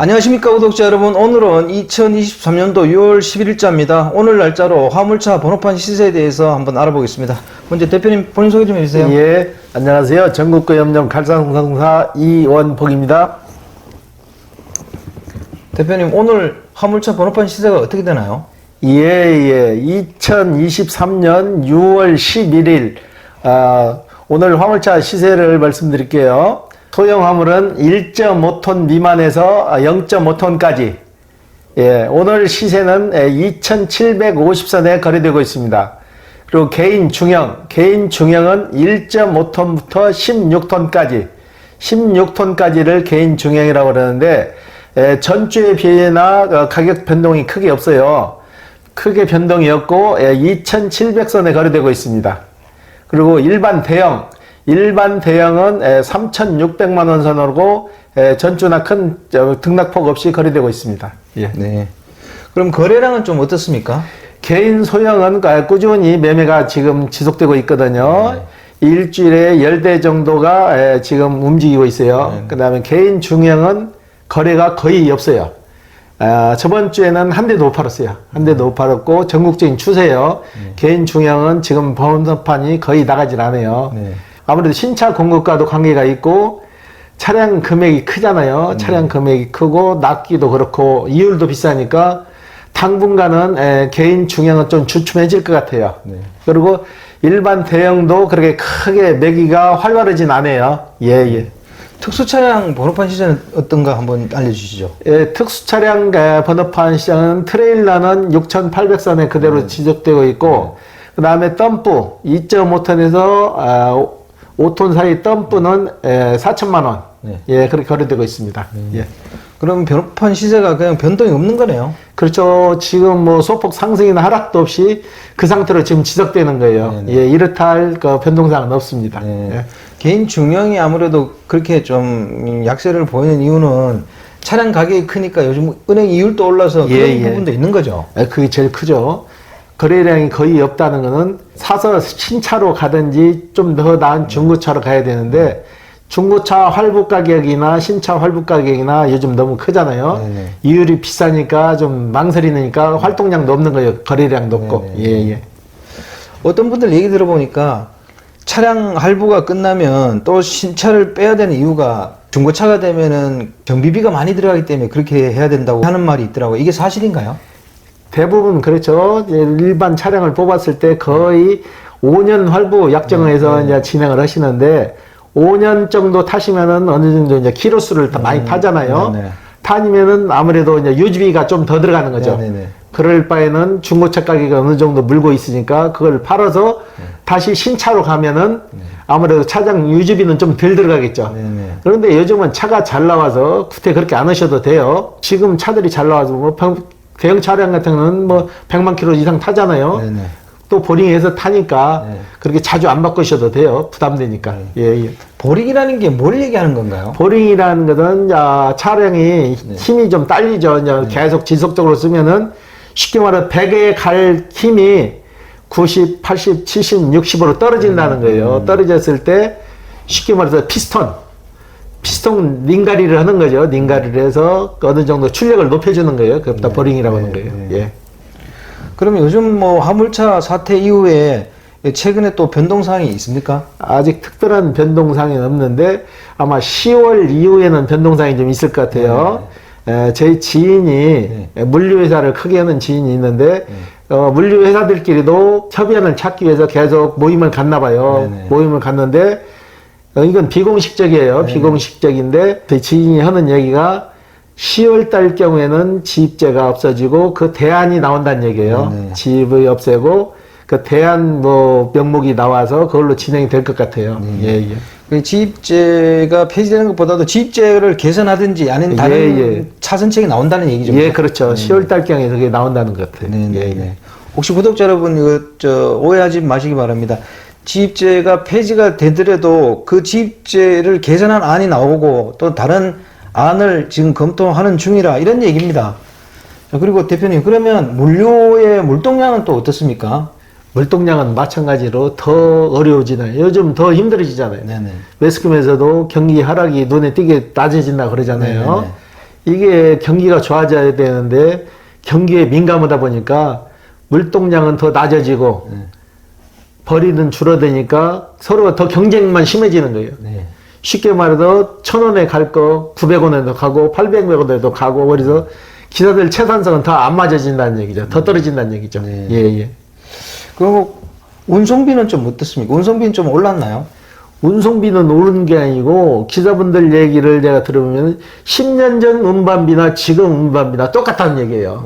안녕하십니까 구독자 여러분. 오늘은 2023년도 6월 11일자입니다. 오늘 날짜로 화물차 번호판 시세에 대해서 한번 알아보겠습니다. 먼저 대표님 본인 소개 좀 해주세요. 예, 안녕하세요. 전국구 염정 칼산공사공사 이원복입니다. 대표님 오늘 화물차 번호판 시세가 어떻게 되나요? 예. 2023년 6월 11일 오늘 화물차 시세를 말씀드릴게요. 소형 화물은 1.5톤 미만에서 0.5톤까지 오늘 시세는 2,750선에 거래되고 있습니다. 그리고 개인 중형은 1.5톤부터 16톤까지 16톤까지를 개인 중형이라고 그러는데 전주에 비해나 가격 변동이 크게 없어요. 크게 변동이 없고 2,700선에 거래되고 있습니다. 그리고 일반 대형은 3,600만원 선으로 전주나 큰 등락폭 없이 거래되고 있습니다. 예. 네. 그럼 거래량은 좀 어떻습니까? 개인 소형은 꾸준히 매매가 지금 지속되고 있거든요. 일주일에 10대 정도가 지금 움직이고 있어요. 그 다음에 개인 중형은 거래가 거의 없어요. 저번 주에는 한 대도 못 팔았어요. 한 대도 못 팔았고 전국적인 추세예요. 개인 중형은 지금 번호판이 거의 나가질 않아요. 네. 아무래도 신차 공급과도 관계가 있고 차량 금액이 크잖아요. 차량 금액이 크고 납기도 그렇고 이율도 비싸니까 당분간은 개인 중형은 좀 주춤해질 것 같아요. 네. 그리고 일반 대형도 그렇게 크게 매기가 활발하진 않아요. 예. 특수 차량 번호판 시세는 어떤가 한번 알려주시죠. 특수 차량 번호판 시장은 트레일러는 6,800선에 그대로 지속되고 있고 그 다음에 덤프 2.5톤에서 5톤 사이 덤프는 4천만원 그렇게 거래되고 있습니다. 예. 그럼 번호판 시세가 그냥 변동이 없는 거네요. 그렇죠. 지금 뭐 소폭 상승이나 하락도 없이 그 상태로 지금 지속되는 거예요. 이렇다 할 변동사항은 없습니다. 개인 중형이 아무래도 그렇게 좀 약세를 보이는 이유는 차량 가격이 크니까 요즘 은행 이율도 올라서 그런 부분도 있는 거죠. 그게 제일 크죠. 거래량이 거의 없다는 거는 사서 신차로 가든지 좀 더 나은 중고차로 가야 되는데 중고차 활부 가격이나 신차 활부 가격이나 요즘 너무 크잖아요. 이율이 비싸니까 좀 망설이니까 활동량도 없는 거예요. 거래량도 없고. 어떤 분들 얘기 들어보니까 차량 할부가 끝나면 또 신차를 빼야 되는 이유가 중고차가 되면은 경비비가 많이 들어가기 때문에 그렇게 해야 된다고 하는 말이 있더라고요. 이게 사실인가요? 대부분 그렇죠. 일반 차량을 뽑았을 때 거의 5년 활부 약정에서 이제 진행을 하시는데 5년 정도 타시면은 어느 정도 이제 키로수를 다 많이 타잖아요. 타니면은 아무래도 이제 유지비가 좀 더 들어가는 거죠. 그럴 바에는 중고차 가격이 어느 정도 물고 있으니까 그걸 팔아서 다시 신차로 가면은 아무래도 차량 유지비는 좀 덜 들어가겠죠. 그런데 요즘은 차가 잘 나와서 구태 그렇게 안 하셔도 돼요. 지금 차들이 잘 나와서 뭐 대형 차량 같은 거는 뭐 100만 킬로 이상 타잖아요. 또 보링해서 타니까 그렇게 자주 안 바꾸셔도 돼요. 부담되니까. 보링이라는 게 뭘 얘기하는 건가요? 보링이라는 것은 차량이 힘이 좀 딸리죠. 계속 지속적으로 쓰면은 쉽게 말해 100에 갈 힘이 90, 80, 70, 60으로 떨어진다는 거예요. 떨어졌을 때 쉽게 말해서 피스톤 닌가리를 하는 거죠. 닌가리를 해서 어느 정도 출력을 높여주는 거예요. 그것다 보링이라고 하는 거예요. 그러면 요즘 뭐 화물차 사태 이후에 최근에 또 변동사항이 있습니까? 아직 특별한 변동사항은 없는데 아마 10월 이후에는 변동사항이 좀 있을 것 같아요. 저희 지인이 물류회사를 크게 하는 지인이 있는데 물류회사들끼리도 협의안을 찾기 위해서 계속 모임을 갔나 봐요. 모임을 갔는데 이건 비공식적이에요. 비공식적인데 제 지인이 하는 얘기가 10월 달 경우에는 지입제가 없어지고 그 대안이 나온다는 얘기예요. 지입을 없애고 그 대안 명목이 나와서 그걸로 진행이 될 것 같아요. 그 지입제가 폐지되는 것보다도 지입제를 개선하든지 아니면 다른 차선책이 나온다는 얘기죠. 그렇죠. 10월 달 경에 그게 나온다는 것 같아요. 혹시 구독자 여러분 오해하지 마시기 바랍니다. 지입제가 폐지가 되더라도 그 지입제를 개선한 안이 나오고 또 다른 안을 지금 검토하는 중이라 이런 얘기입니다. 그리고 대표님 그러면 물류의 물동량은 또 어떻습니까? 물동량은 마찬가지로 더 어려워지나요? 요즘 더 힘들어지잖아요. 매스컴에서도 경기 하락이 눈에 띄게 낮아진다 그러잖아요. 이게 경기가 좋아져야 되는데 경기에 민감하다 보니까 물동량은 더 낮아지고 벌이는 줄어드니까 서로 더 경쟁만 심해지는 거예요. 네. 쉽게 말해서 1,000원에 갈 거 900원에도 가고 800원에도 가고 그래서 기사들 채산성은 더 안 맞아진다는 얘기죠. 더 떨어진다는 얘기죠. 네. 예, 예. 그리고 운송비는 좀 어떻습니까? 운송비는 좀 올랐나요? 운송비는 오른 게 아니고 기사분들 얘기를 제가 들어보면 10년 전 운반비나 지금 운반비나 똑같다는 얘기예요.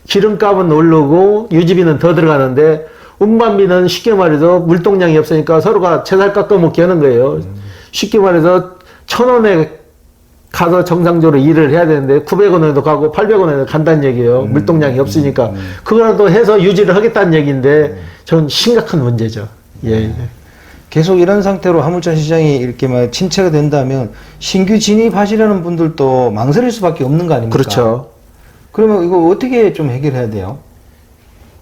기름값은 오르고 유지비는 더 들어가는데 운반비는 쉽게 말해서 물동량이 없으니까 서로가 채살 깎아먹기 하는 거예요. 쉽게 말해서 1,000원에 가서 정상적으로 일을 해야 되는데 900원에도 가고 800원에도 간다는 얘기예요. 물동량이 없으니까. 그거라도 해서 유지를 하겠다는 얘기인데 전 심각한 문제죠. 예, 예. 계속 이런 상태로 화물차 시장이 이렇게 막 침체가 된다면 신규 진입하시려는 분들도 망설일 수밖에 없는 거 아닙니까? 그렇죠. 그러면 이거 어떻게 좀 해결해야 돼요?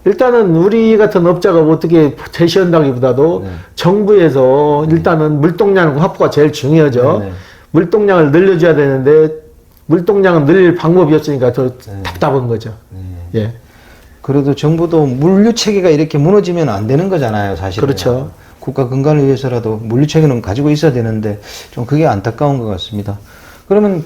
일단은 우리 같은 업자가 어떻게 제시한다기보다도 네. 정부에서 일단은 물동량 확보가 제일 중요하죠. 네, 네. 물동량을 늘려줘야 되는데 물동량은 늘릴 방법이 없으니까 더 답답한 거죠. 예. 그래도 정부도 물류 체계가 이렇게 무너지면 안 되는 거잖아요, 사실은. 그렇죠. 국가 건강을 위해서라도 물류 체계는 가지고 있어야 되는데 좀 그게 안타까운 것 같습니다. 그러면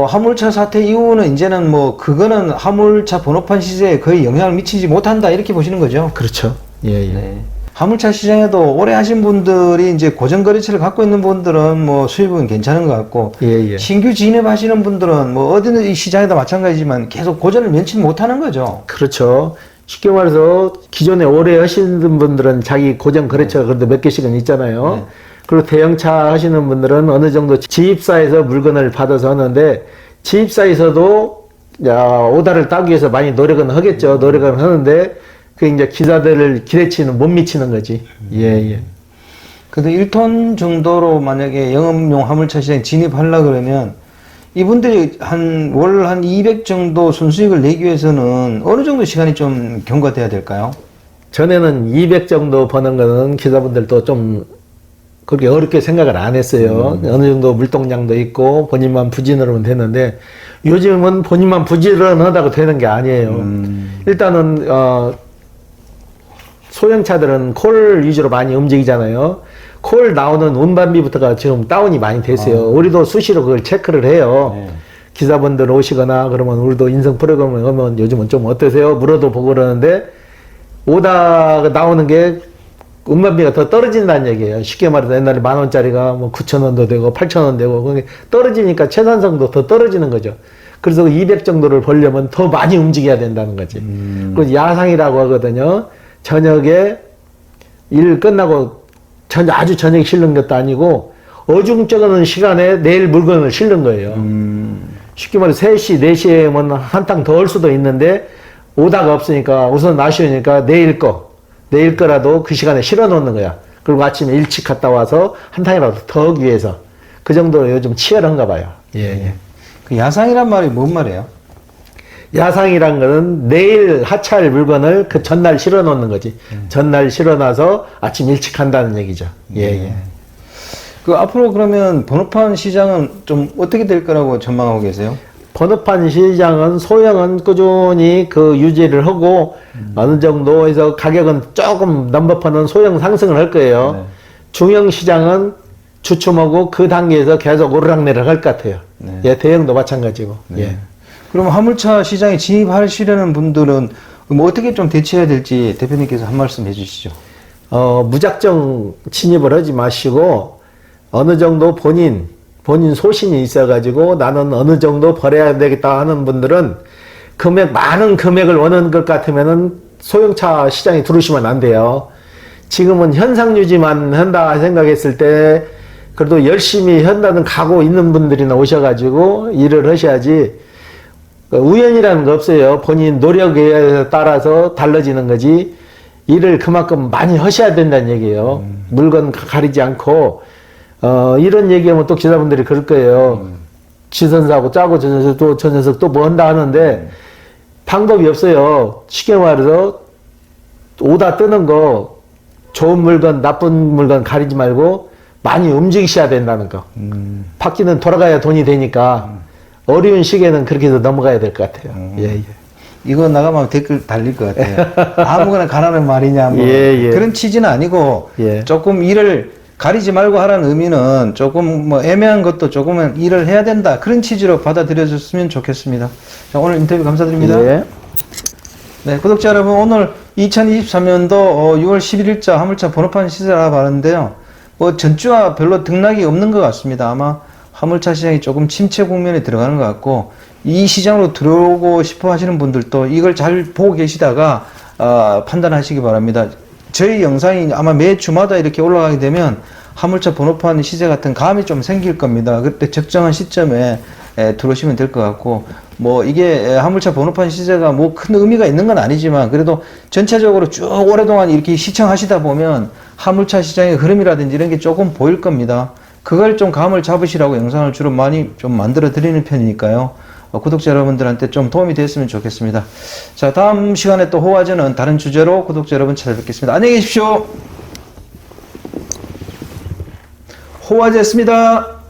화물차 사태 이후는 이제는 뭐 그거는 화물차 번호판 시세에 거의 영향을 미치지 못한다 이렇게 보시는 거죠? 그렇죠. 예, 예. 네. 화물차 시장에도 오래 하신 분들이 이제 고정 거래처를 갖고 있는 분들은 뭐 수입은 괜찮은 것 같고 예, 예. 신규 진입하시는 분들은 뭐 어디는 이 시장에도 마찬가지지만 계속 고전을 면치 못하는 거죠. 그렇죠. 쉽게 말해서 기존에 오래 하시는 분들은 자기 고정 거래처가 그래도 몇 개씩은 있잖아요. 네. 그리고 대형차 하시는 분들은 어느 정도 지입사에서 물건을 받아서 하는데 지입사에서도 오다를 따기 위해서 많이 노력은 하겠죠. 노력은 하는데 그 이제 기사들을 기대치는 못 미치는 거지. 예, 예. 근데 1톤 정도로 만약에 영업용 화물차 시장에 진입하려 그러면 이분들이 월 한 200 정도 순수익을 내기 위해서는 어느 정도 시간이 좀 경과돼야 될까요? 전에는 200 정도 버는 거는 기사분들도 좀 그렇게 어렵게 생각을 안 했어요. 어느 정도 물동량도 있고 본인만 부지런하면 되는데 요즘은 본인만 부지런하다고 되는 게 아니에요. 일단은 소형차들은 콜 위주로 많이 움직이잖아요. 콜 나오는 운반비부터가 지금 다운이 많이 됐어요. 우리도 수시로 그걸 체크를 해요. 네. 기사분들 오시거나 그러면 우리도 인성 프로그램을 하면 요즘은 좀 어떠세요? 물어도 보고 그러는데 오다가 나오는 게 운반비가 더 떨어진다는 얘기예요. 쉽게 말해서 옛날에 10,000원짜리가 뭐 9,000원도 되고 8,000원 되고 그게 떨어지니까 채산성도 더 떨어지는 거죠. 그래서 200 정도를 벌려면 더 많이 움직여야 된다는 거지. 그리고 야상이라고 하거든요. 저녁에 일 끝나고 아주 저녁에 실는 것도 아니고 어중쩍은 시간에 내일 물건을 실는 거예요. 쉽게 말해서 3시, 4시에면 한탕 더 올 수도 있는데 오다가 없으니까 우선 아쉬우니까 내일 거라도 그 시간에 실어 놓는 거야. 그리고 아침에 일찍 갔다 와서 한탕이라도 더 하기 위해서 그 정도로 요즘 치열한가 봐요. 예, 예. 그 야상이란 말이 뭔 말이에요? 야상이란 거는 내일 하차할 물건을 그 전날 실어 놓는 거지. 전날 실어 놔서 아침 일찍 한다는 얘기죠. 예, 예. 그 앞으로 그러면 번호판 시장은 좀 어떻게 될 거라고 전망하고 계세요? 번호판 시장은 소형은 꾸준히 그 유지를 하고 어느 정도 해서 가격은 조금 넘버판은 소형 상승을 할 거예요. 네. 중형 시장은 주춤하고 그 단계에서 계속 오르락내리락 할 것 같아요. 네. 예, 대형도 마찬가지고. 예. 그럼 화물차 시장에 진입하시려는 분들은 뭐 어떻게 좀 대처해야 될지 대표님께서 한 말씀 해주시죠. 무작정 진입을 하지 마시고 어느 정도 본인 소신이 있어가지고 나는 어느 정도 벌어야 되겠다 하는 분들은 많은 금액을 원하는 것 같으면은 소형차 시장에 들어오시면 안 돼요. 지금은 현상 유지만 한다 생각했을 때 그래도 열심히 한다는 각오 있는 분들이나 오셔가지고 일을 하셔야지 우연이라는 거 없어요. 본인 노력에 따라서 달라지는 거지 일을 그만큼 많이 하셔야 된다는 얘기예요. 물건 가리지 않고 이런 얘기하면 또 기사분들이 그럴 거예요. 지선사하고 짜고 저 녀석 또 뭐 한다 하는데 방법이 없어요. 쉽게 말해서 오다 뜨는 거 좋은 물건 나쁜 물건 가리지 말고 많이 움직이셔야 된다는 거. 바퀴는 돌아가야 돈이 되니까 어려운 시기에는 그렇게 해서 넘어가야 될 것 같아요. 예, 예. 이거 나가면 댓글 달릴 것 같아요. 아무거나 가라는 말이냐, 뭐. 예, 예. 그런 취지는 아니고, 예. 조금 일을 가리지 말고 하라는 의미는 조금 뭐 애매한 것도 조금은 일을 해야 된다. 그런 취지로 받아들여줬으면 좋겠습니다. 자, 오늘 인터뷰 감사드립니다. 예. 네, 구독자 여러분, 오늘 2023년도 6월 11일자 화물차 번호판 시세를 알아봤는데요. 뭐 전주와 별로 등락이 없는 것 같습니다. 아마 화물차 시장이 조금 침체 국면에 들어가는 것 같고, 이 시장으로 들어오고 싶어 하시는 분들도 이걸 잘 보고 계시다가 판단하시기 바랍니다. 저희 영상이 아마 매 주마다 이렇게 올라가게 되면 화물차 번호판 시세 같은 감이 좀 생길 겁니다. 그때 적정한 시점에 들어오시면 될 것 같고, 뭐 이게 화물차 번호판 시세가 뭐 큰 의미가 있는 건 아니지만 그래도 전체적으로 쭉 오랫동안 이렇게 시청하시다 보면 화물차 시장의 흐름이라든지 이런 게 조금 보일 겁니다. 그걸 좀 감을 잡으시라고 영상을 주로 많이 좀 만들어 드리는 편이니까요. 구독자 여러분들한테 좀 도움이 됐으면 좋겠습니다. 자, 다음 시간에 또 호화제는 다른 주제로 구독자 여러분 찾아뵙겠습니다. 안녕히 계십시오. 호화제였습니다.